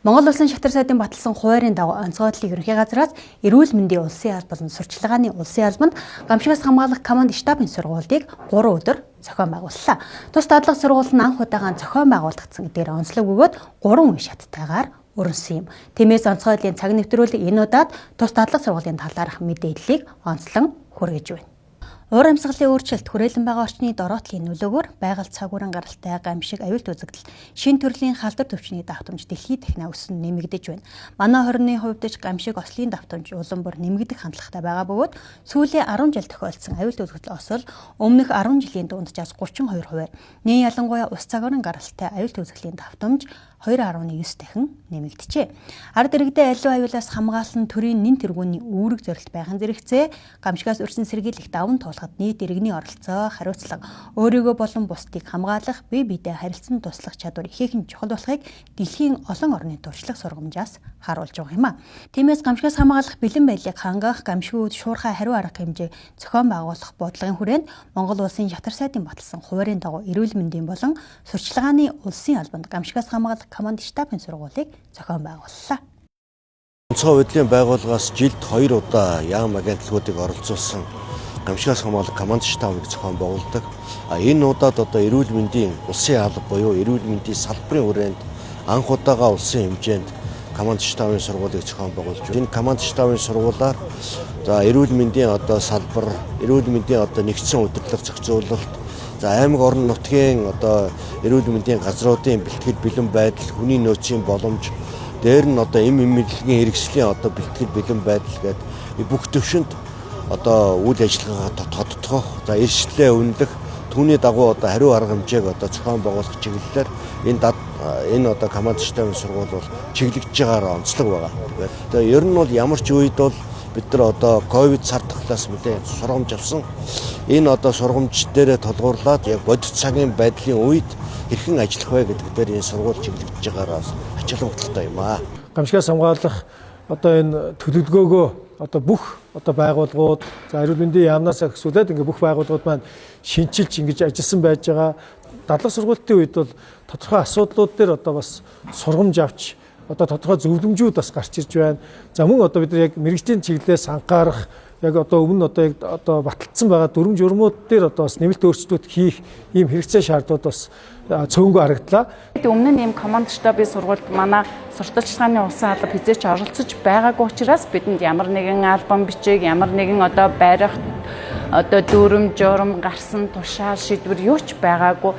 Монгол Улсын шатар сайдын баталсан хуваарийн дагуу онцгойдлыг ерөнхий газраас эрүүл мэндийн улсын алба болон сурчлагын улсын албанд гамшигаас хамгаалах команд штабын сургуулийг 3 өдөр зохион байгууллаа. Тус дадлага сургууль нь анх удаага зохион байгуулагдсан гэдгээр онцлог өгөөд 3 үе шаттайгаар өрнсөн юм. Тиймээс онцгойдлын цаг нэвтрүүлэг энэ удаад тус дадлага сургуулийн талаарх мэдээллийг онцлон хүргэж байна. Уур амьсгалын өөрчлөлт хүрээлэн байгаа орчны дороотлын нөлөөгөөр байгаль цагууран гаралтай гамшиг аюулт үзэгдэл шин төрлийн халдвар төвчний давтамж дэлхийд дахин өснө нэмэгдэж байна. Манай хорны хувьд ч гамшиг ослын давтамж улам бүр нэмэгдэх хандлагатай байгаа бөгөөд сүүлийн 10 жил тохиолдсон аюулт үзэгдэл осол өмнөх 10 жилийн дунджаас 32%, нэн ялангуяа ус цагууран гаралтай аюулт үзэгдлийн давтамж 2.9 дахин нэмэгдэжээ. Ард иргэдээ аливаа аюулаас хамгаалсан төрийн нэн тэргүүний үүрэг зорилт байхын зэрэгцээ гамшигаас өрсөн сэргийлэх даван туулахад нийт иргэний оролцоо, хариуцлага, өөрийгөө болон бусдыг хамгаалах, бие биедээ харилцан туслах чадвар ихээхэн чухал болохыг дэлхийн олон орны туршлага сургамжаас харуулж байгаа юм а. Тиймээс гамшигаас хамгаалах бэлэн байдлыг хангах, гамшигүүд шуурхай хариу арга хэмжээ зохион байгуулах бодлогын хүрээнд Монгол Улсын шатар сайдын баталсан хуваарийн дагуу эрүүл мэндийн болон сурчлагын улсын албанд гамшигаас хамгаалах команд штабын сургуулийг зохион байгууллаа. Онцгой байдлын байгууллагаас жилд 2 удаа яам агентлагуудыг оролцуулсан гамшигаас хамгаалах команд штабыг зохион байгуулдаг. Энэ удаад эрүүл мэндийн улсын алба буюу эрүүл мэндийн салбарын хүрээнд анх удаага улсын хэмжээнд команд штабын сургуулийг зохион байгуулж байна. Энэ команд штабын сургуулиар эрүүл мэндийн салбар, эрүүл мэндийн нэгдсэн удирдлага зохицуулалт, аймаг орон нутгийн эрүүл мэндийн газруудын бэлтгэл бэлэн байдал, хүний нөөцийн боломж, дээр нь эм эмнэлгийн хэрэгслийн бэлтгэл бэлэн байдал гэдэг бүх төвшөнд үйл ажиллагаагаа тодтогох, эрсдлээ үнэлэх, түүний дагуу хариу арга хэмжээг зохион байгуулах чиглэлээр энэ команд штабын сургууль бол чиглэгдэж байгаагаар онцлог байгаа. Тэгээ ер нь бол ямар ч үед бол бид нар ковид цар тахлаас мэдээ сургамж авсан. Энэ сургамж дээрээ толгуурлаад яг бодит цагийн байдлын үед хэрхэн ажиллах вэ гэдэг дээр энэ сургууль чиглэгдэж байгаараас ачаалагдaltaй юм аа. Гамшигаас хамгаалах энэ төлөвлөгөөгөө бүх байгууллагууд эрүүл мэндийн яамнаас эхсүүлээд бүх байгууллагууд маань шинчилж ингэж ажилласан байж байгаа. Дадлага сургуулийн үед бол тодорхой асуудлууд дээр бас сургамж авч тодорхой зөвлөмжүүд бас гарч ирж байна. За мөн бид нар яг мэрэгжлийн чиглэлээс анхаарах, яг өмнө баталдсан байгаа дүрм журмууд дээр бас нэмэлт өөрчлөлтүүд хийх ийм хэрэгцээ шаардлагууд бас цөөнгөө харагдлаа. Өмнө нь ийм команд штабын сургуульд манай сурталчилгааны улсын алба хизээч оролцож байгаагүй учраас бидэнд ямар нэгэн альбом бичиг, ямар нэгэн байрах дүрм журм гарсан тушаал шийдвэр юу ч байгаагүй.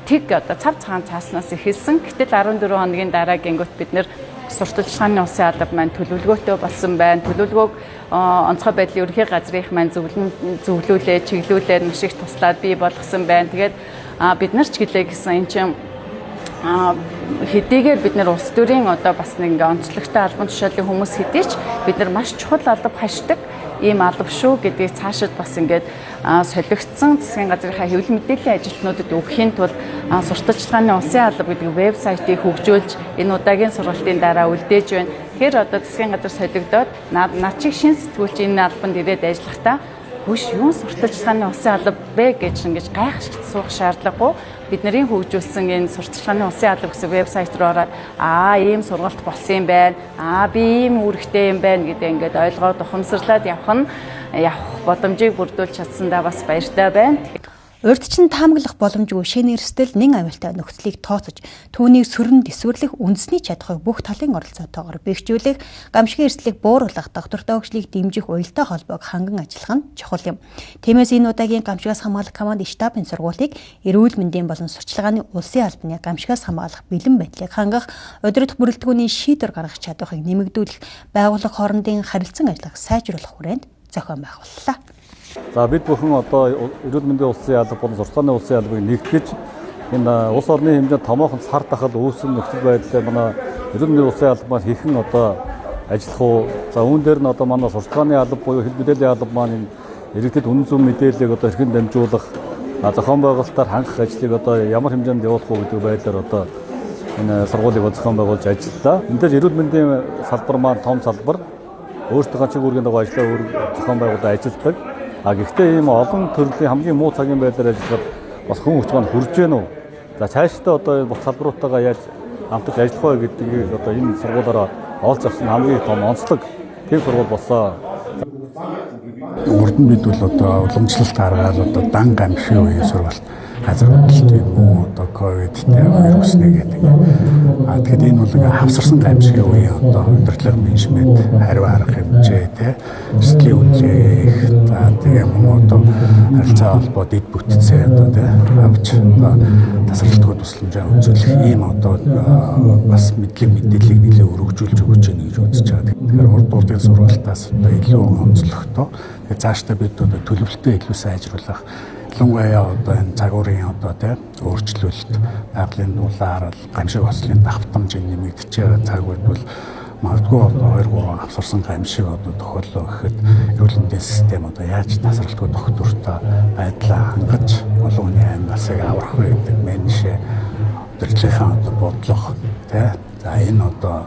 Тэг цав цагаан цааснаас эхэлсэн. Гэтэл 14 хоногийн дараа гингөт бид нэр сурталчилгааны улсын алба маань төлөвлөгөөтэй болсон байна. Төлөвлөгөөг онцгой байдлын ерөнхий газрынх маань зөвлүүлээ, чиглүүлээд маш их туслаад бий болгосон байна. Тэгээд бид нар ч гэлээ гэсэн эн чинь хэдийгээр бид нар улс төрийн бас нэг онцлогтой албан тушаалын хүмүүс хэдий ч бид нар маш чухал алба хашдаг ийм алба шүү гэдгийг цаашид бас солигдсон засгийн газрынхаа хэвлэл мэдээллийн ажилтнуудад өгөхийн тулд сурталчилгааны улсын алба гэдэг вебсайтыг хөгжүүлж энэ удаагийн сургалтын дараа үлдээж байна. Тэгэхээр засгийн газар солигдоод над чиг шин сэтгүүлч энэ албанд ирээд ажиллахдаа хүш юун сурталчилгааны улсын алба бэ гэж гайхаж суух шаардлагагүй. Бидний хөгжүүлсэн энэ сурталчилгааны улсын алба гэсэн вебсайт руу ороод ийм сургалт болсон юм байна. Би ийм үүрэгтэй юм байна гэдэг ойлгоод ухамсарлаад явах боломжийг бүрдүүлж чадсандаа бас баяртай байна. Урьдчилан таамаглах боломжгүй шинэ эрсдэл нэн аюултай нөхцөлийг тооцож, түүнийг сөрөнд эсвэрлэх үндэсний чадхыг бүх талын оролцоотойгоор бэхжүүлэх, гамшигын эрсдлийг бууруулах, доктортой хөгжлийг дэмжих уялдаа холбоог ханган ажиллах нь чухал юм. Тиймээс энэ удаагийн гамшигаас хамгаалах команд штабын сургуулийг эрүүл мэндийн болон сурчлагын улсын албаны гамшигаас хамгаалах бэлэн байдлыг хангах, удирдах бүрэлдэхүүний шийдвэр гаргах чадварыг нэмэгдүүлэх, байгууллага хоорондын харилцан ажиллагааг сайжруулах хүрээнд зохион байгууллаа. За бид бүхэн эрүүл мэндийн улсын алба болон сурчлагын улсын албыг нэгтгэж энэ улс орны хэмжээнд томоохон цар тахал үүссэн нөхцөл байдлаар манай эрүүл мэндийн улсын алба маань хэрхэн ажиллах уу? За үүн дээр нь манай сурчлагын алба буюу хэл мэдээллийн алба маань иргэдэд үнэн зөв мэдээллийг хэрхэн дамжуулах, зохион байгуулалтаар хангах ажлыг ямар хэмжээнд явуулах уу гэдэг байдлаар энэ сургуулийг зохион байгуулж ажиллалаа. Энд дээр эрүүл мэндийн салбар маань том салбар өөрсдөө чиг үүргийн дагуу ажлаа зохион байгуулаад ажилладаг. Гэхдээ ийм олон төрлийн хамгийн муу цагийн байдлаар ажиллахад бас хүн хүч маань хүрж гэнэ үү? За цаашдаа бус салбаруудтайгаа яаж хамтарч ажиллах бай гэдгийг одоо энэ сургуулаараа олж авсан хамгийн том онцлог тийм сургууль болсон. Урд нь бид бол одоо уламжлалт гаргаад одоо дан гамшигын үеийн сургалт газар хөдлөлт юм уу одоо ковидтэй вирусны гэдэг. Тэгэхээр энэ бол хавсарсан гамшигын үеийн одоо өндөрлөг менежмент хариу арга хэмжээ те эрсдлийн үнэлгээ тэгээ мөн одоо харилцаа холбоо дэд бүтцээ одоо те авч тасралтгүй тусламжаа үзүүлэх ийм одоо бас мэдээллийг нэлээд өргөжүүлж өгч байна гэж үзэж байгаа. Тэгэхээр урд урдын сургалтаас одоо илүү онцлогтой цаашдаа бид одоо төлөвлөлтөө илүү сайжруулах ялангуяа одоо энэ цагуурын одоо тийм өөрчлөлт байгалийн дулаар гамшиг ослын давтамж нэмэгдэж байгаа цаг үед бол магадгүй одоо 2-3 авсарсан гамшиг одоо тохиоллоо гэхэд эрүүл мэндийн систем одоо яаж тасралтгүй доктортой байдлаа хангаж олон хүний амьдлыг аврах вэ гэдэг меншээ өдөржлийнхаа одоо бодлого тийм за энэ одоо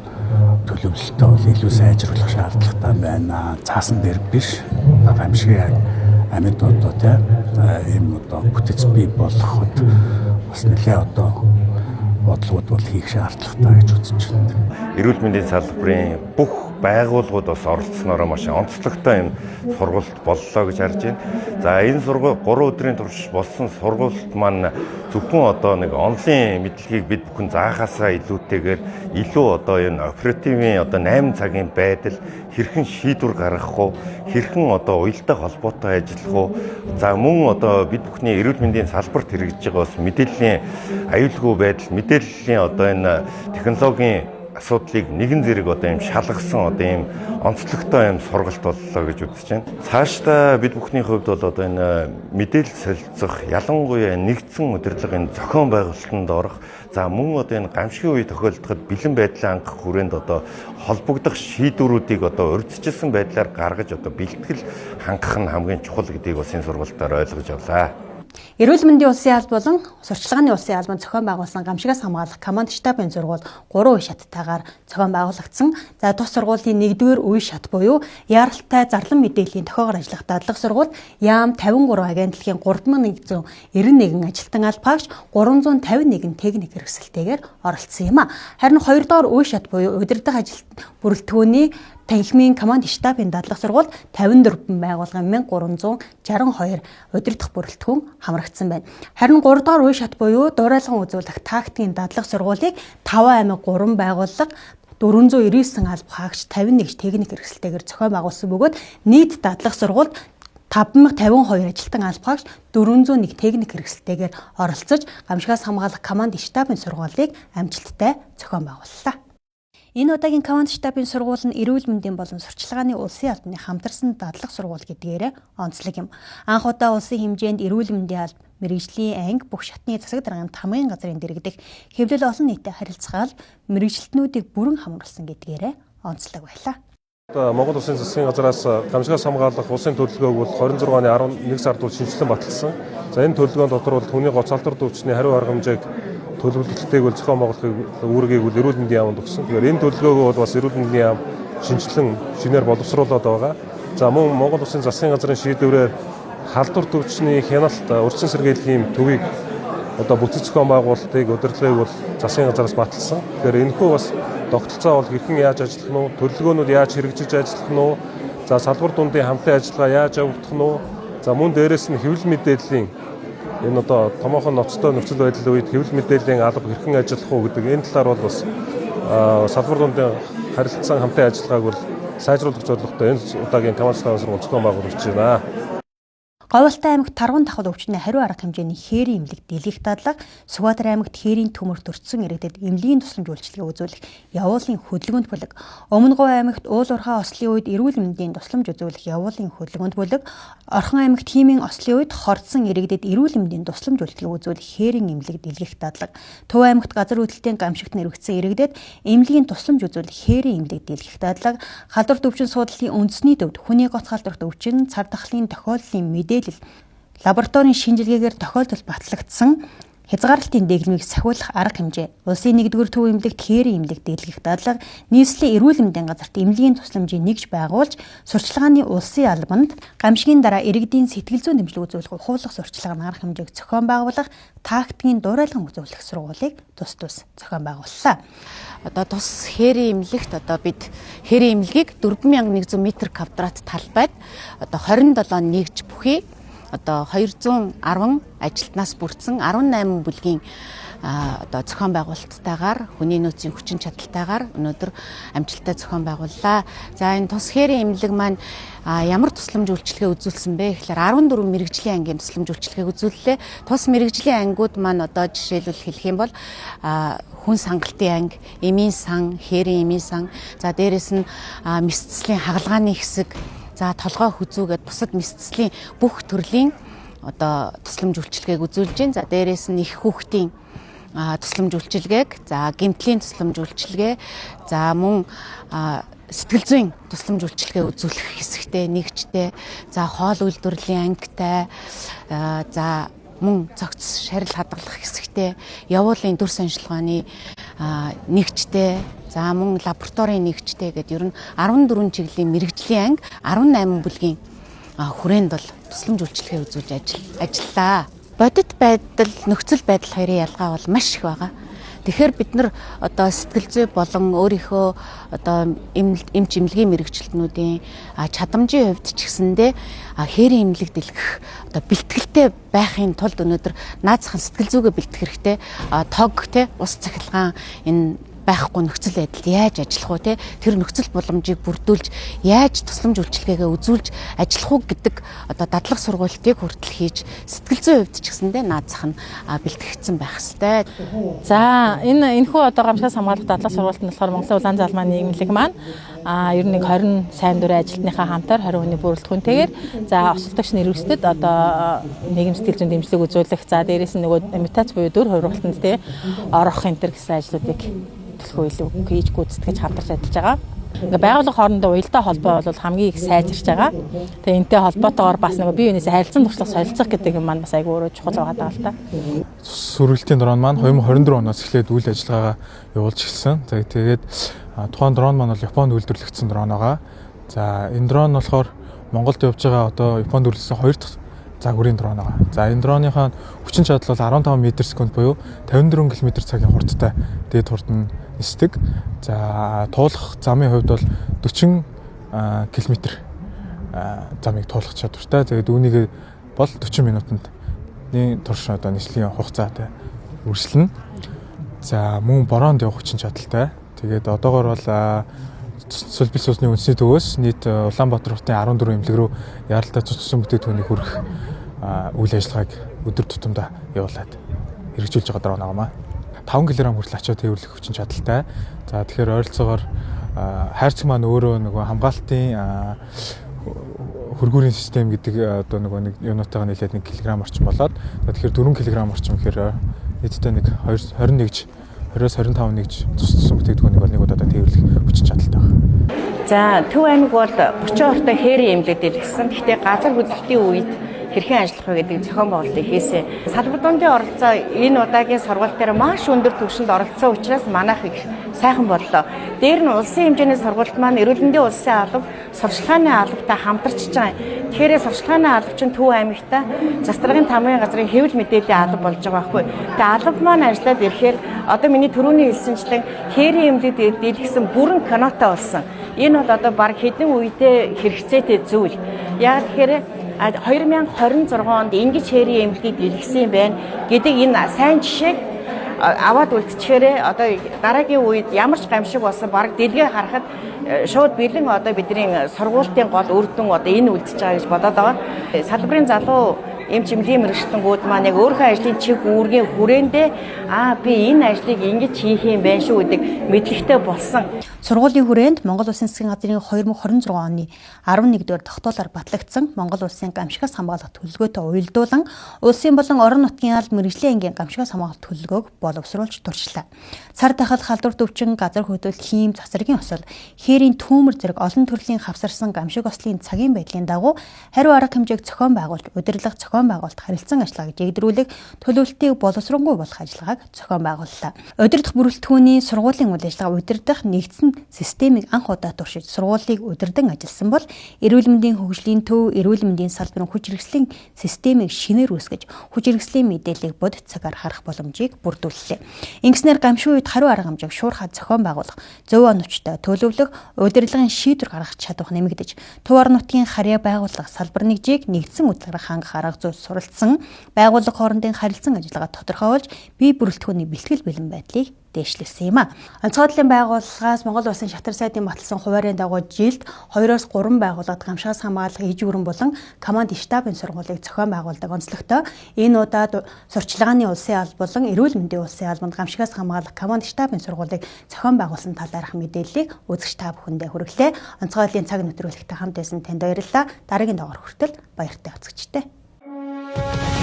төлөвлөлтөө бол илүү сайжруулах шаардлагатай байна. Цаасан дээр биш гамшигын амьд одоо тийм ийм одоо бүтэц бий болгоход бас нэлээ одоо бодлогод бол хийх шаардлагатай гэж үзэж байна. Эрүүл мэндийн салбарын бүх байгууллагууд бас оролцсноор маш онцлогтой юм сургалт боллоо гэж харж байна. За энэ сургалт 3 өдрийн турш болсон сургалт маань зөвхөн одоо нэг онлайн мэдлэгийг бид бүхэн заахаасаа илүүтэйгээр илүү одоо энэ оперативын одоо 8 цагийн байдал хэрхэн шийдвэр гаргах уу, хэрхэн одоо уялдаа холбоотой ажиллах уу. За мөн одоо бид бүхний эрүүл мэндийн салбарт хэрэгжиж байгаа бас мэдээллийн аюулгүй байдал, мэдээллийн одоо энэ технологийн асуудлыг нэгэн зэрэг одоо юм шалгасан одоо юм онцлогтой юм сургалт боллоо гэж үзэж байна. Цаашдаа бид бүхний хувьд бол одоо энэ мэдээлэл солилцох, ялангуяа нэгдсэн удирдлагын зохион байгуулалтанд орох, за мөн одоо энэ гамшигын үе тохиолдоход бэлэн байдлаа хангах хүрээнд одоо холбогдох шийдвэрүүдийг одоо урьдчилсан байдлаар гаргаж одоо бэлтгэл хангах нь хамгийн чухал гэдгийг бас энэ сургалтаар ойлгож авлаа. Эрүүл мэндийн улсын алба болон сурчлагын улсын албан зохион байгуулсан гамшигаас хамгаалах команд штабын сургууль 3 үе шаттайгаар зохион байгуулагдсан. За тус сургуулийн 1-р үе шат буюу яаралтай зарлан мэдээллийн тохиогоор ажиллах дадлаг сургууль яам 53 агентлагийн 3191 ажилтан албаагч 351 техник хэрэгсэлтэйгээр оролцсон юм а. Харин 2-р үе шат буюу удирдах ажилт бүрэлдэхүүний танхимын команд штабын дадлаг сургууль 54 байгууллагын 1362 удирдах бүрэлдэхүүн хамрагдсан байна. Харин 3 дахь үе шат буюу дуурайлган үзүүлэх тактикийн дадлаг сургуулийг 5 аймаг 3 байгууллага 499 алба хаагч 51 техник хэрэгсэлтэйгээр зохион байгуулсан бөгөөд нийт дадлаг сургуульд 552 ажилтан албаагч 401 техник хэрэгсэлтэйгээр оролцож гамшигаас хамгаалах команд штабын сургуулийг амжилттай зохион байгууллаа. Энэ удаагийн команд штабын сургууль нь эрүүл мэндийн болон сурчлагын улсын албаны хамтарсан дадлаг сургууль гэдгээр онцлог юм. Анх удаа улсын хэмжээнд эрүүл мэндийн алба, мэрэгжлийн анги бүх шатны засаг дарганд хамгийн газрын дэргэдэх хэвлэл олон нийтэд харилцагаал мэрэгжилтнүүдийг бүрэн хамруулсан гэдгээр онцлог байлаа. Монгол Улсын засгийн газраас гамшигаас хамгаалах улсын төлөвлөгөөг бол 26 оны 11 сард шинжилэн баталсан. За энэ төлөвлөгөөнд дотор бол хүний гоцалдар төвчний хариу арга хэмжээг төлөвлөлттэйг бол зохион байгуулахыг үүргийг бол эрүүл мэндийн яамд өгсөн. Тэгэхээр энэ төлөвлөгөөгөө бол бас эрүүл мэндийн яам шинжилэн шинээр боловсруулад байгаа. За мөн Монгол Улсын засгийн газрын шийдвэрээр халдвар төвчний хяналт урьдчилан сэргийлэх төвийг одоо бүтэц зохион байгуулалтыг удирдлагыг бол засгийн газраас баталсан. Тэгэхээр энэхүү бас тогтолцоо бол хэрхэн яаж ажиллах нь, төлөвлөгөөнүүд яаж хэрэгжиж ажиллах нь, за салбар дундын хамтын ажиллагаа яаж явагдах нь, за мөн дээрээс нь хэвлэл мэдээллийн энэ одоо томоохон ноцтой нөхцөл байдлын үед хэвлэл мэдээллийн алба хэрхэн ажиллах уу гэдэг энэ талаар бол бас салбар дундын харилцан хамтын ажиллагааг бол сайжруулах зорилготой энэ удаагийн команд штабын сургууль зохион байгуулж байна. Говьалтай аймагт Таргун давхад өвчний хариу арга хэмжээний хээрийн эмнэлэг дийлэх дадлага, Сүхбаатар аймагт хээрийн төмөр төрсөн иргэдэд эмнэлгийн тусламж үйлчилгээ үзүүлэх явуулын хөдөлгөөнд бүлэг, Өмнө Говь аймагт уул уурхай ослын үед эрүүл мэндийн тусламж үзүүлэх явуулын хөдөлгөөнд бүлэг, Орхон аймагт хиймийн ослын үед хордсон иргэдэд эрүүл мэндийн тусламж үйлчилгээ үзүүлэх хээрийн эмнэлэг дийлэх дадлага, Төв аймагт газар хөдлөлтийн гамшигт нэрвэгдсэн иргэдэд эмнэлгийн тусламж үзүүлэх хээрийн эмнэлэг дийлэх дадлага, халдвар төвчин суудлын үндэсний төвд хүний гоц халдвар төвчин цар тахлын тохиоллын мэдээлэл лабораторийн шинжилгээгээр тохиолдол батлагдсан хязгаарлалтын дэглэмийг сахиулах арга хэмжээ, улсын 1-р төв эмнэлэгт хээрийн эмнэлэг дэглэх дадлага, нийслэлийн эрүүл мэндийн газарт эмнэлгийн тусламжийг нэгж байгуулж, сурчлагын улсын албанд гамшигын дараа иргэдийн сэтгэл зүйн дэмжлэг үзүүлэх ухуулах сурчлагын арга хэмжээг зохион байгуулах, тактикийн дуурайлан үзүүлэх сургуулийг тус зохион байгууллаа. Одоо тус хээрийн эмнэлэгт одоо бид хээрийн эмнэлгийг 4100 м2 талбайд одоо 27 нэгж бүхий одоо 210 ажилтнаас бүрдсэн 18 бүлгийн одоо зохион байгуулалттайгаар хүний нөөцийн хүчин чадалтайгаар өнөөдөр амжилттай зохион байгууллаа. За энэ тус хээрийн эмнэлэг маань ямар тусламж үйлчилгээ үзүүлсэн бэ гэхээр 14 мэрэгжлийн ангийн тусламж үйлчилгээг үзүүллээ. Тус мэрэгжлийн ангиуд маань одоо жишээлбэл хэлэх юм бол хүн сангалтын анги, эмийн сан, хээрийн эмийн сан, за дээрэс нь мэс цэцлийн хагалгааны хэсэг, за толгой хүзүүгээд бусад мэс цэцлийн бүх төрлийн одоо тусламж үйлчилгээг үзүүлж байна. За дээрэс нь их хүүхдийн тусламж үйлчилгээг, за гэмтлийн тусламж үйлчилгээ, за мөн сэтгэл зүйн тусламж үйлчилгээ үзүүлэх хэсэгтэй нэгжтэй, за хоол үйлдвэрлэлийн ангитай, за мөн цогц шарил хадгалах хэсэгтэй, явуулын дүр санчилгааны нэгжтэй, за мөн лабораторийн нэгжтэй гэдэг ер нь 14 чиглэлийн мэрэгжлийн анги 18 бүлгийн хүрээнд бол тусламж үйлчилгээ үзүүлж ажиллаа. Бодит байдал, нөхцөл байдал хоёрын ялгаа бол маш их байгаа. Тэгэхээр бид нар одоо сэтгэл зүй болон өөрийнхөө одоо эмч эмнэлгийн мэрэгчлэнүүдийн чадамжийн хувьд ч гэсэндээ хээрийн эмнэлэг дэлгэх одоо бэлтгэлтэй байхын тулд өнөөдөр наацхан сэтгэл зүгээ бэлтгэх хэрэгтэй. Тог те ус цахилгаан энэ байхгүй нөхцөл байдалд яаж ажиллах уу те тэр нөхцөл боломжийг бүрдүүлж яаж тусламж үйлчилгээгээ үзүүлж ажиллах уу гэдэг одоо дадлаг сургуулийг хүртэл хийж сэтгэл зүйн хувьд ч гэсэндээ наацах нь бэлтгэгдсэн байх ёстой. За энэхүү одоо гамшигаас хамгаалах дадлаг сургуульд нь болохоор Монголын улаан залмаа нийгмлэг маань ер нь 20 сайн дурын ажилтныхаа хамтаар 20 хүний бүрэлдэхүүнтэйгээр за осолдогч нэрвэстэд одоо нийгэм сэтгэл зүйн дэмжлэг үзүүлэх, за дээрээс нь нөгөө имитац буюу дөр хувиргалтанд те орох энэ төр гэсэн ажлуудыг төлхөө илүү хийж гүйцэтгэж хамтарч ажиллаж байгаа. Ингээ байгууллага хоорондоо уялдаа холбоо бол хамгийн их сайжирч байгаа. Тэгээ энэтэй холбоотойгоор бас нэг бие биенээс харилцан туршлага солилцох гэдэг юм маань бас айгүй өөрөө чухал байгаа даа л та. Сүргэлтийн дрон маань 2024 оноос эхлээд үйл ажиллагаагаа явуулж эхэлсэн. За тэгээд тухайн дрон маань бол Японд үйлдвэрлэгдсэн дрон байгаа. За энэ дрон болохоор Монголд явж байгаа одоо Японд үйлдвэрлэсэн 2 дахь загварын дрон байгаа. За энэ дроныхаа хүчин чадал бол 15 м/сек буюу 54 км/цагийн хурдтай дээд хурд нь нисдэг. За туулах замын хувьд бол 40 км замыг туулах чадвартай. Тэгээд үүнийг бол 40 минутанд турш одоо нислэгийн хугацаатай үргэлжлэнэ. За мөн бороонд явах хүчин чадалтай. Тэгээд одоогоор бол Сүлбэл суусны үндэсний төвөөс нийт Улаанбаатар хотын 14 эмнэлэг рүү яралтай цуцсан бүтээгдэхүүнийг хүргэх үйл ажиллагааг өдөр тутамдаа явуулаад хэрэгжүүлж байгаа дрон байгаа маа. 5 кг хүртэл ачаа тээвэрлэх хүчин чадалтай. За тэгэхээр ойролцоогоор хайрцаг маань өөрөө нөгөө хамгаалтын хөргүүрийн систем гэдэг одоо нөгөө нэг юунотойгоо нийлээд 1 кг орчим болоод тэгэхээр 4 кг орчим гэхээр нийтдээ нэг 21-20-25 нэгж цуссан бүтээгдэхүүнийг бол нэг удаа тээвэрлэх хүчин чадалтай байна. За Төв аймаг бол 30 ортой хээрийн эмнэлэг дэлгэсэн. Гэхдээ газар хөдлөлтийн үед хэрхэн ажиллах вэ гэдэг зохион байгуулалтыг хийсэн. Салбар дундын оролцоо энэ удаагийн сургалт дээр маш өндөр түвшинд оролцсон учраас манайх их сайхан боллоо. Дээр нь улсын хэмжээний сургалт маань эрүүл мэндийн улсын алба, сурчлагын албатай хамтарч байгаа. Тэгэхээр сурчлагын алба чинь Төв аймагта застрагын тамгын газрын хэвлэл мэдээллийн алба болж байгаа байхгүй. Тэгээ алба маань ажиллаад ирэхээр одоо миний түрүүний хэлсэнчлэн хээрийн эмнэлэг дэлгэсэн бүрэн кинотой болсон. Энэ бол одоо баг хэдэн үедээ хэрэгцээтэй зүйл. Яг тэгэхээр 2026 онд ингэж хээрийн эмнэлгийг дэлгэсэн байна гэдэг энэ сайн жишээг аваад үлдчихээрээ одоо дараагийн үед ямар ч гамшиг болсон баг дэлгээ харахад шууд бэлэн одоо бидний сургуулийн гол үр дүн одоо энэ үлдчихэж байгаа гэж бодоод байгаа. Салбарын залуу эмч эмнэлгийн мэргэжлэнгүүд маань яг өөрийнхөө ажлын чиг үүргийн хүрээндээ би энэ ажлыг ингэж хийх юм байна шүү гэдэг мэдлэгтэй болсон. Сургуулийн хүрээнд Монгол Улсын засгийн газрын 2026 оны 11-р тогтоолоор батлагдсан Монгол Улсын гамшигаас хамгаалах төлөвлөгөөтэй уялдуулан улсын болон орон нутгийн аль мэргэжлийн ангийн гамшигаас хамгаалах төлөвлөгөөг боловсруулж туршлаа. Цар тахал, халдвар төвчин, газар хөдлөлт, хийм, засваргийн осол, хээрийн түүмэр зэрэг олон төрлийн хавсарсан гамшиг ослын цагийн байдлын дагуу хариу арга хэмжээг зохион байгуулж удирдлага зохион байгуулалт харилцан ажиллагааг жигдрүүлэх, төлөвлөлтийг боловсронгуй болгох ажиллагааг зохион байгууллаа. Удирдах бүрэлдэхүүний сургуулийн үйл ажиллагаа удирдах нэгдсэн системийг анх удаа туршиж сургуулийг удирдан ажилласан бол эрүүл мэндийн хөгжлийн төв, эрүүл мэндийн салбарын хүч хэрэгслийн системийг шинээр үүсгэж, хүч хэрэгслийн мэдээллийг бодит цагаар харах боломжийг бүрдүүллээ. Ингэснээр гамшиг үед хариу арга хэмжээг шуурхай зохион байгуулах, зөв оновчтой төлөвлөх, удирдлагын шийдвэр гаргах чадвар нэмэгдэж, төв орон нутгийн харьяа байгууллага салбар нэгжийг нэгдсэн үйлдвэрээр хангах арга зүй суралцсан, байгууллага хоорондын харилцан ажиллагаа тодорхойлж, бие бүрэлдэхүүний бэлтгэл бэлэн байдлыг дээшлүүлсэн юм а. Онцгойдлын байгууллагаас Монгол Улсын шатар сайдын баталсан хуваарийн дагуу жилд 2-3 байгууллагад гамшигаас хамгаалах иж бүрэн болон команд штабын сургуулийг зохион байгуулдаг онцлогтой энэ удаад сурчлагын улсын алба болон эрүүл мэндийн улсын албанд гамшигаас хамгаалах команд штабын сургуулийг зохион байгуулсан талаарх мэдээллийг үзэгч та бүхэндээ хүргэлээ. Онцгойдлын цаг нөтрүүлэгтэй хамт байсан танд баярлалаа. Дараагийн дугаар хүртэл баяртай үзэгчтэй.